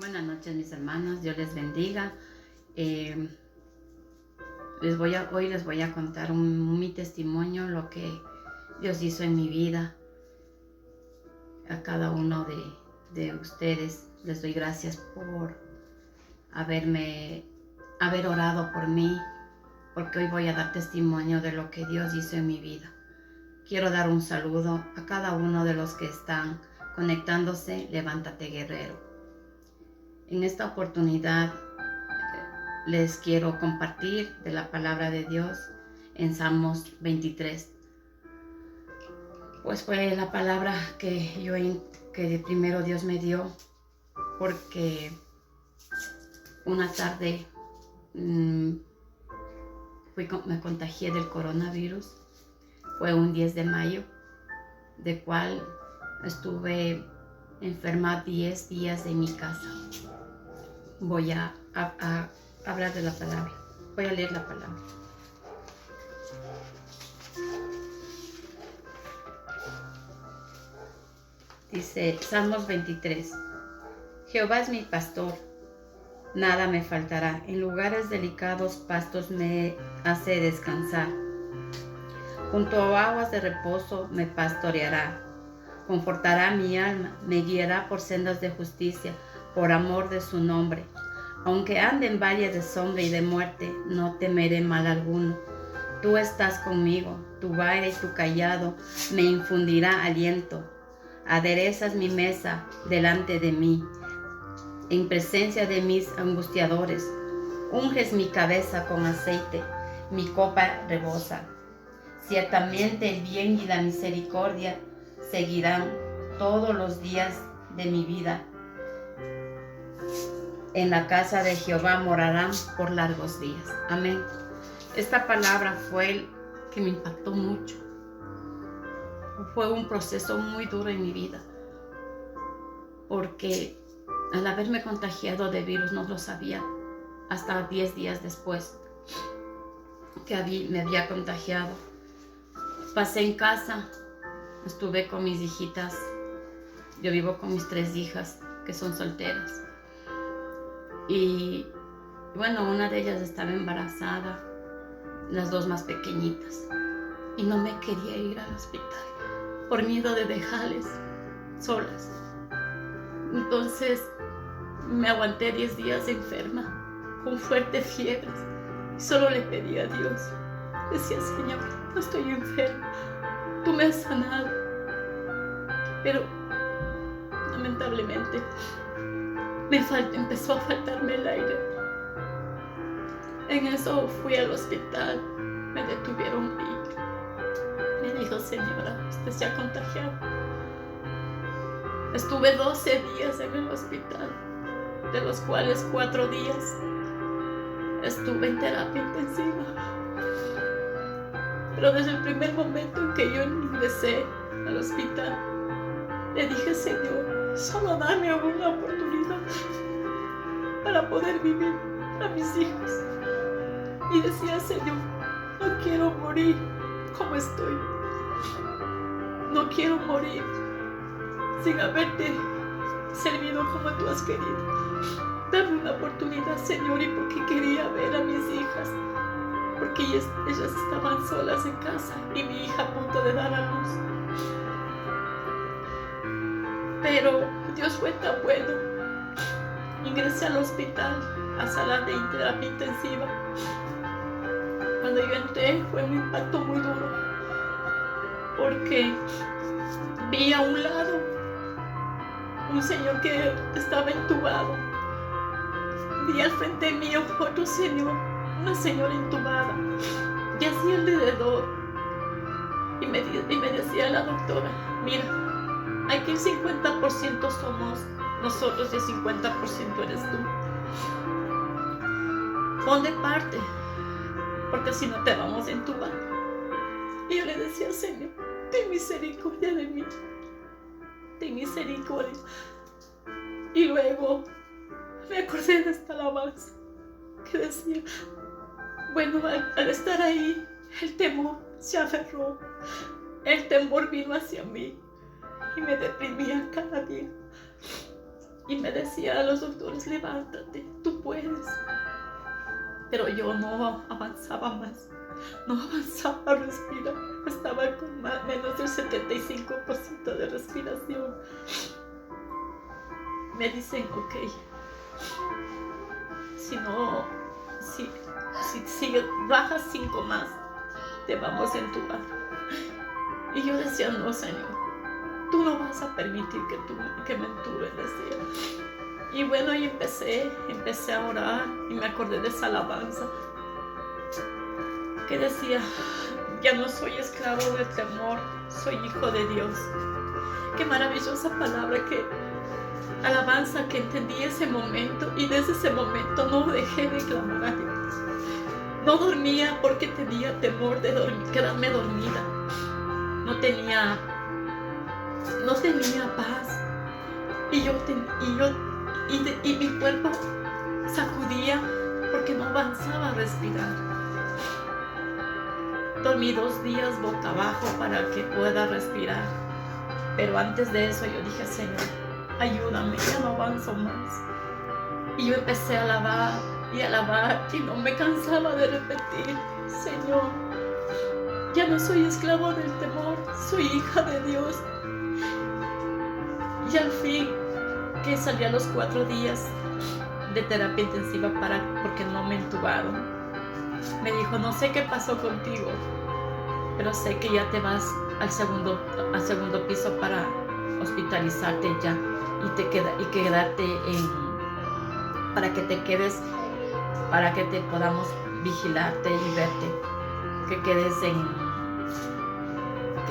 Buenas noches, mis hermanos. Dios les bendiga. Eh, hoy les voy a contar mi testimonio, lo que Dios hizo en mi vida. A cada uno de ustedes les doy gracias por haber orado por mí, porque hoy voy a dar testimonio de lo que Dios hizo en mi vida. Quiero dar un saludo a cada uno de los que están conectándose. Levántate, guerrero. En esta oportunidad les quiero compartir de la palabra de Dios en Salmos 23. Pues fue la palabra que primero Dios me dio, porque una tarde me contagié del coronavirus. Fue un 10 de mayo, de cual estuve enferma 10 días en mi casa. Voy a hablar de la palabra. Voy a leer la palabra. Dice Salmos 23. Jehová es mi pastor, nada me faltará. En lugares delicados pastos me hace descansar. Junto a aguas de reposo me pastoreará. Confortará mi alma, me guiará por sendas de justicia, por amor de su nombre. Aunque ande en valle de sombra y de muerte, no temeré mal alguno. Tú estás conmigo, tu vara y tu cayado me infundirá aliento. Aderezas mi mesa delante de mí, en presencia de mis angustiadores. Unges mi cabeza con aceite, mi copa rebosa. Ciertamente el bien y la misericordia seguirán todos los días de mi vida. En la casa de Jehová morarán por largos días. Amén. Esta palabra fue el que me impactó mucho. Fue un proceso muy duro en mi vida, porque al haberme contagiado de virus no lo sabía hasta 10 días después que me había contagiado. Pasé en casa, estuve con mis hijitas. Yo vivo con mis 3 hijas que son solteras. Y bueno, una de ellas estaba embarazada, las 2 más pequeñitas. Y no me quería ir al hospital por miedo de dejarles solas. Entonces me aguanté 10 días enferma, con fuertes fiebres. Y solo le pedí a Dios. Decía: Señor, no estoy enferma, tú me has sanado. Pero lamentablemente empezó a faltarme el aire. En eso fui al hospital, me detuvieron y me dijo: señora, usted se ha contagiado. Estuve 12 días en el hospital, de los cuales 4 días estuve en terapia intensiva. Pero desde el primer momento en que yo ingresé al hospital, le dije: Señor, solo dame una oportunidad para poder vivir a mis hijos. Y decía: Señor, no quiero morir como estoy. No quiero morir sin haberte servido como tú has querido. Dame una oportunidad, Señor, y porque quería ver a mis hijas, porque ellas estaban solas en casa y mi hija a punto de dar a luz. Pero Dios fue tan bueno. Ingresé al hospital, a sala de terapia intensiva. Cuando yo entré fue un impacto muy duro, porque vi a un lado un señor que estaba entubado. Vi al frente mío otro señor, una señora entubada, y así alrededor. Y me decía la doctora: mira, aquí el 50% somos nosotros y el 50% eres tú. Pon de parte, porque si no te vamos a entubar. Y yo le decía: Señor, ten misericordia de mí, ten misericordia. Y luego me acordé de esta alabanza que decía: bueno, al estar ahí, el temor se aferró, el temor vino hacia mí y me deprimía cada día. y me decía a los doctores, levántate, tú puedes. Pero yo no avanzaba más, no avanzaba a respirar, estaba con menos del 75% de respiración. Me dicen, ok, si bajas 5 más, te vamos a entubar. Y yo decía, no, Señor, tú no vas a permitir que me entuben, decía. Y bueno, y empecé a orar y me acordé de esa alabanza que decía, ya no soy esclavo del temor, soy hijo de Dios. Qué maravillosa palabra, que alabanza que entendí ese momento, y desde ese momento no dejé de clamar a Dios. No dormía porque tenía temor de quedarme dormida. No tenía paz. Y mi cuerpo sacudía porque no avanzaba a respirar. Dormí 2 días boca abajo para que pueda respirar. Pero antes de eso yo dije, Señor, ayúdame, ya no avanzo más. Y yo empecé a alabar y no me cansaba de repetir, Señor, ya no soy esclavo del temor, soy hija de Dios. Y al fin, que salí a los 4 días de terapia intensiva porque no me entubaron, me dijo, no sé qué pasó contigo, pero sé que ya te vas al segundo piso para hospitalizarte ya y quedarte para que te quedes, para que te podamos vigilarte y verte, que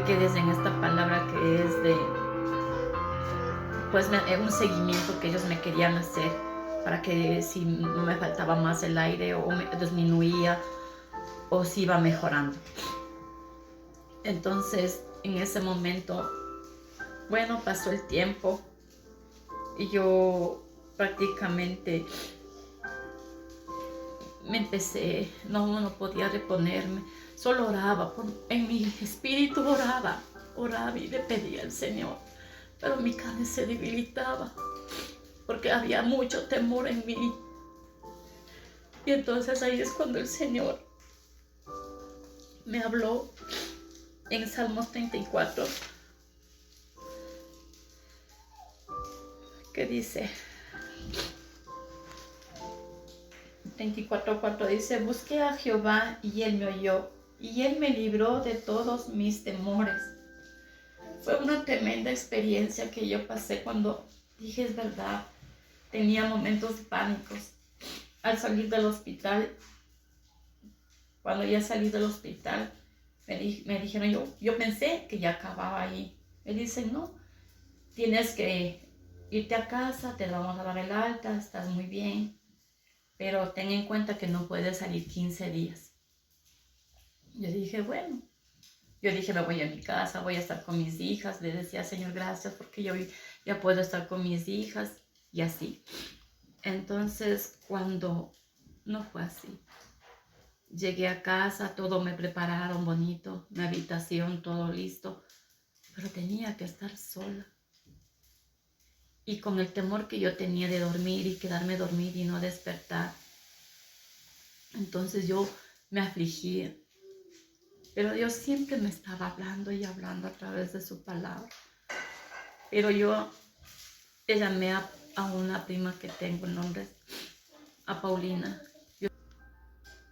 quedes en esta palabra que es de, pues, un seguimiento que ellos me querían hacer para que si no me faltaba más el aire o me disminuía o si iba mejorando. Entonces, en ese momento, bueno, pasó el tiempo y yo prácticamente no podía reponerme, solo oraba, en mi espíritu oraba y le pedía al Señor, pero mi carne se debilitaba porque había mucho temor en mí. Y entonces ahí es cuando el Señor me habló en Salmos 34, que dice, 24:4 dice, busqué a Jehová y Él me oyó, y Él me libró de todos mis temores. Fue una tremenda experiencia que yo pasé cuando dije, es verdad, tenía momentos pánicos. Al salir del hospital, cuando ya salí del hospital, me dijeron, yo pensé que ya acababa ahí. Me dicen, no, tienes que irte a casa, te vamos a dar el alta, estás muy bien, pero ten en cuenta que no puedes salir 15 días. Yo dije, bueno, me voy a mi casa, voy a estar con mis hijas. Le decía, Señor, gracias porque yo ya puedo estar con mis hijas y así. Entonces, cuando no fue así, llegué a casa, todo me prepararon bonito, mi habitación, todo listo, pero tenía que estar sola. Y con el temor que yo tenía de dormir y quedarme dormida y no despertar, entonces yo me afligía. Pero Dios siempre me estaba hablando y hablando a través de su palabra. Pero yo le llamé a una prima que tengo, el nombre a Paulina.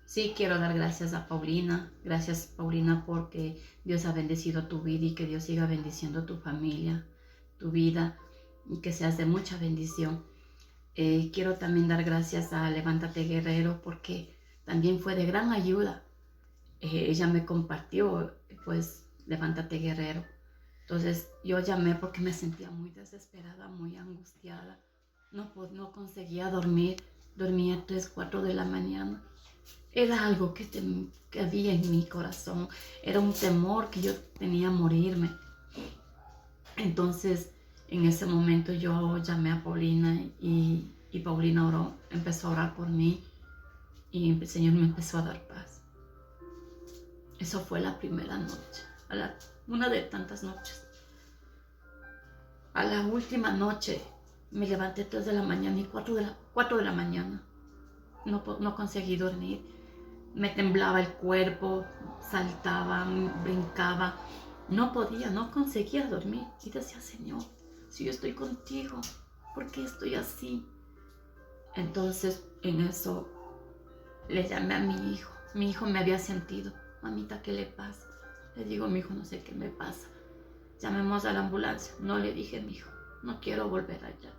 Sí, quiero dar gracias a Paulina. Gracias, Paulina, porque Dios ha bendecido tu vida y que Dios siga bendiciendo tu familia, tu vida, y que seas de mucha bendición. Quiero también dar gracias a Levántate Guerrero porque también fue de gran ayuda. Ella me compartió, pues, Levántate Guerrero. Entonces yo llamé porque me sentía muy desesperada, muy angustiada. No conseguía dormir. Dormía 3, 4 de la mañana. Era algo que había en mi corazón. Era un temor que yo tenía a morirme. Entonces, en ese momento yo llamé a Paulina y Paulina empezó a orar por mí y el Señor me empezó a dar paz. Eso fue la primera noche, una de tantas noches. A la última noche Me levanté 3 de la mañana y 4 de la mañana. No conseguí dormir. Me temblaba el cuerpo, saltaba, brincaba. No podía, no conseguía dormir. Y decía, Señor, si yo estoy contigo, ¿por qué estoy así? Entonces, en eso, le llamé a mi hijo. Mi hijo me había sentido. Mamita, ¿qué le pasa? Le digo, mi hijo, no sé qué me pasa. Llamemos a la ambulancia. No, le dije a mi hijo, no quiero volver allá,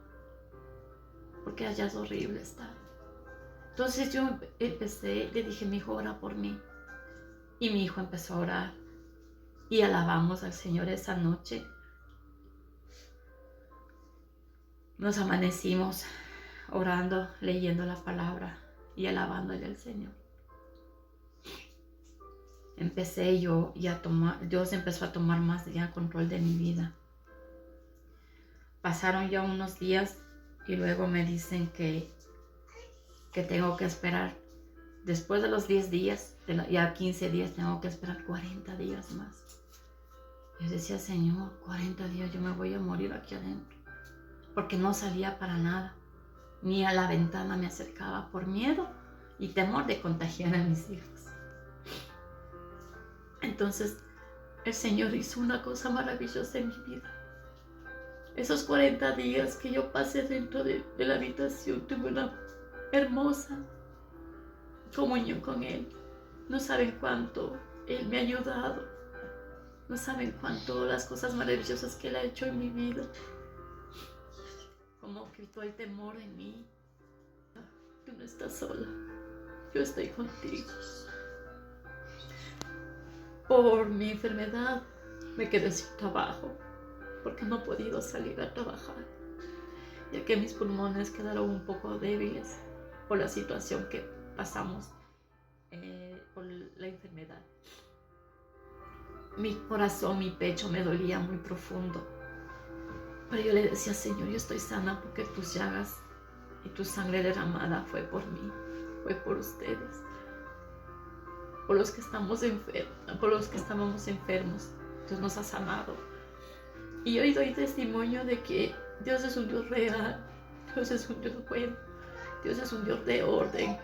porque allá es horrible estar. Entonces yo le dije, mi hijo, ora por mí. Y mi hijo empezó a orar. Y alabamos al Señor esa noche. Nos amanecimos orando, leyendo la palabra y alabándole al Señor. Empecé yo ya Dios empezó a tomar más ya control de mi vida. Pasaron ya unos días y luego me dicen que tengo que esperar. Después de los 10 días, ya 15 días, tengo que esperar 40 días más. Yo decía, Señor, 40 días yo me voy a morir aquí adentro. Porque no salía para nada. Ni a la ventana me acercaba por miedo y temor de contagiar a mis hijos. Entonces, el Señor hizo una cosa maravillosa en mi vida. Esos 40 días que yo pasé dentro de la habitación, tuve una hermosa comunión con Él. No saben cuánto Él me ha ayudado. No saben cuánto las cosas maravillosas que Él ha hecho en mi vida. Como quitó el temor en mí. Tú no estás sola. Yo estoy contigo. Por mi enfermedad me quedé sin trabajo porque no he podido salir a trabajar, ya que mis pulmones quedaron un poco débiles por la situación que pasamos por la enfermedad. Mi corazón, mi pecho me dolía muy profundo, pero yo le decía, Señor, yo estoy sana porque tus llagas y tu sangre derramada fue por mí, fue por ustedes, por los que estamos enfermos, por los que estábamos enfermos. Dios nos ha sanado. Y hoy doy testimonio de que Dios es un Dios real, Dios es un Dios bueno, Dios es un Dios de orden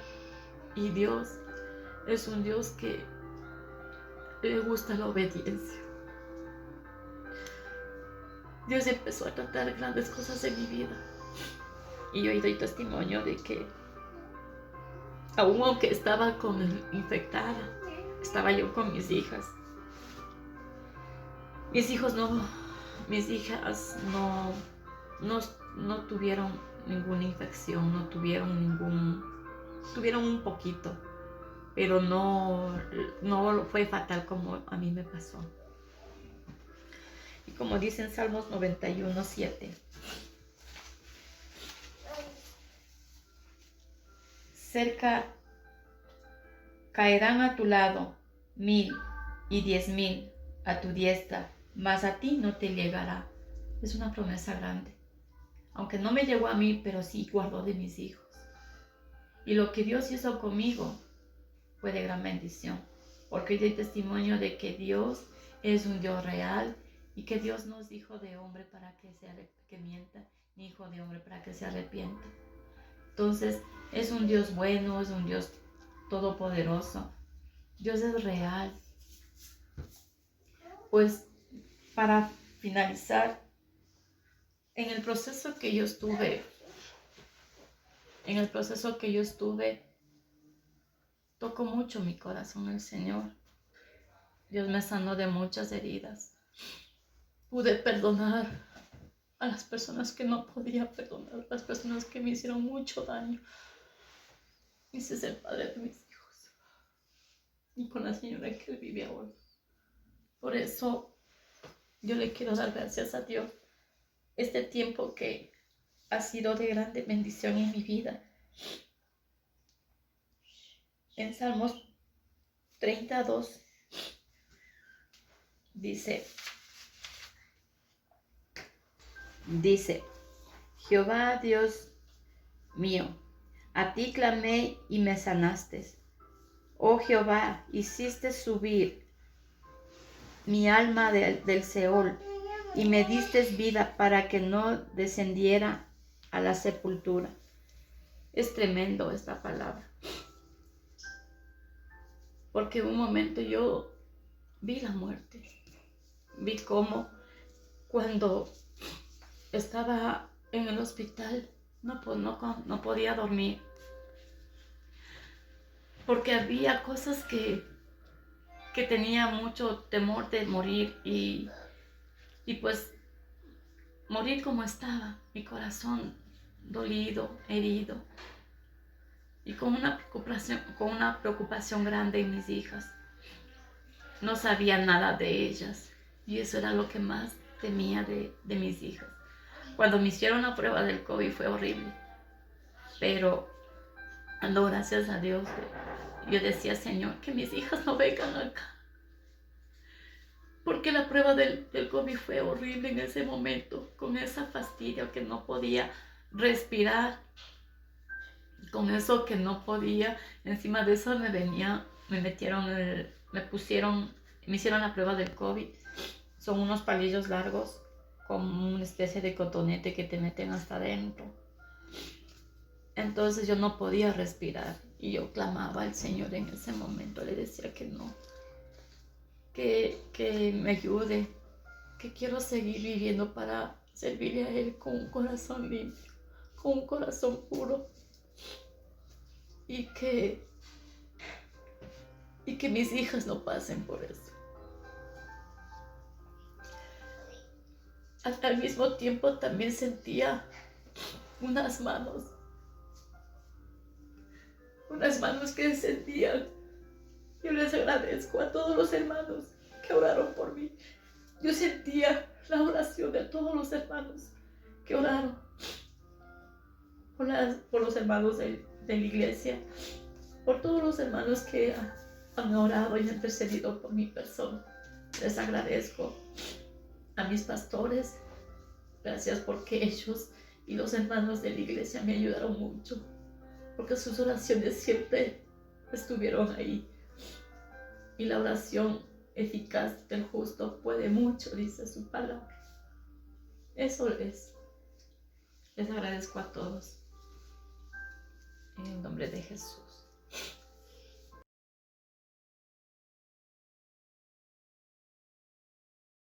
y Dios es un Dios que le gusta la obediencia. Dios empezó a tratar grandes cosas en mi vida y hoy doy testimonio de que aunque estaba infectada, estaba yo con mis hijas. Mis hijas no tuvieron ninguna infección, tuvieron un poquito, pero no fue fatal como a mí me pasó. Y como dice en Salmos 91:7, cerca caerán a tu lado 1000 y 10,000 a tu diestra, mas a ti no te llegará. Es una promesa grande. Aunque no me llegó a mí, pero sí guardó de mis hijos. Y lo que Dios hizo conmigo fue de gran bendición, porque hoy doy testimonio de que Dios es un Dios real y que Dios no es hijo de hombre para que mienta, ni hijo de hombre para que se arrepienta. Entonces, es un Dios bueno, es un Dios todopoderoso. Dios es real. Pues, para finalizar, en el proceso que yo estuve, tocó mucho mi corazón el Señor. Dios me sanó de muchas heridas. Pude perdonar a las personas que no podía perdonar, a las personas que me hicieron mucho daño. Ese es el padre de mis hijos. Y con la señora que él vive ahora. Por eso yo le quiero dar gracias a Dios. Este tiempo que ha sido de grande bendición en mi vida. En Salmos 32 dice, Jehová Dios mío, a ti clamé y me sanaste. Oh Jehová, hiciste subir mi alma del Seol y me diste vida para que no descendiera a la sepultura. Es tremendo esta palabra. Porque en un momento yo vi la muerte. Vi cómo cuando estaba en el hospital no podía dormir. Porque había cosas que tenía mucho temor de morir y pues morir como estaba, mi corazón dolido, herido y con una preocupación grande en mis hijas. No sabía nada de ellas y eso era lo que más temía de mis hijas. Cuando me hicieron la prueba del COVID fue horrible, pero dando gracias a Dios, yo decía, Señor, que mis hijas no vengan acá. Porque la prueba del COVID fue horrible en ese momento, con esa fastidio que no podía respirar, con eso que no podía, encima de eso me hicieron la prueba del COVID. Son unos palillos largos con una especie de cotonete que te meten hasta adentro. Entonces yo no podía respirar y yo clamaba al Señor en ese momento, le decía que no, que me ayude, que quiero seguir viviendo para servirle a Él con un corazón limpio, con un corazón puro y que mis hijas no pasen por eso. Al mismo tiempo también sentía unas manos que descendían. Yo les agradezco a todos los hermanos que oraron por mí. Yo sentía la oración de todos los hermanos que oraron por los hermanos de la iglesia, por todos los hermanos que han orado y han intercedido por mi persona. Les agradezco a mis pastores. Gracias porque ellos y los hermanos de la iglesia me ayudaron mucho, porque sus oraciones siempre estuvieron ahí. Y la oración eficaz del justo puede mucho, dice su palabra. Eso es. Les agradezco a todos. En el nombre de Jesús.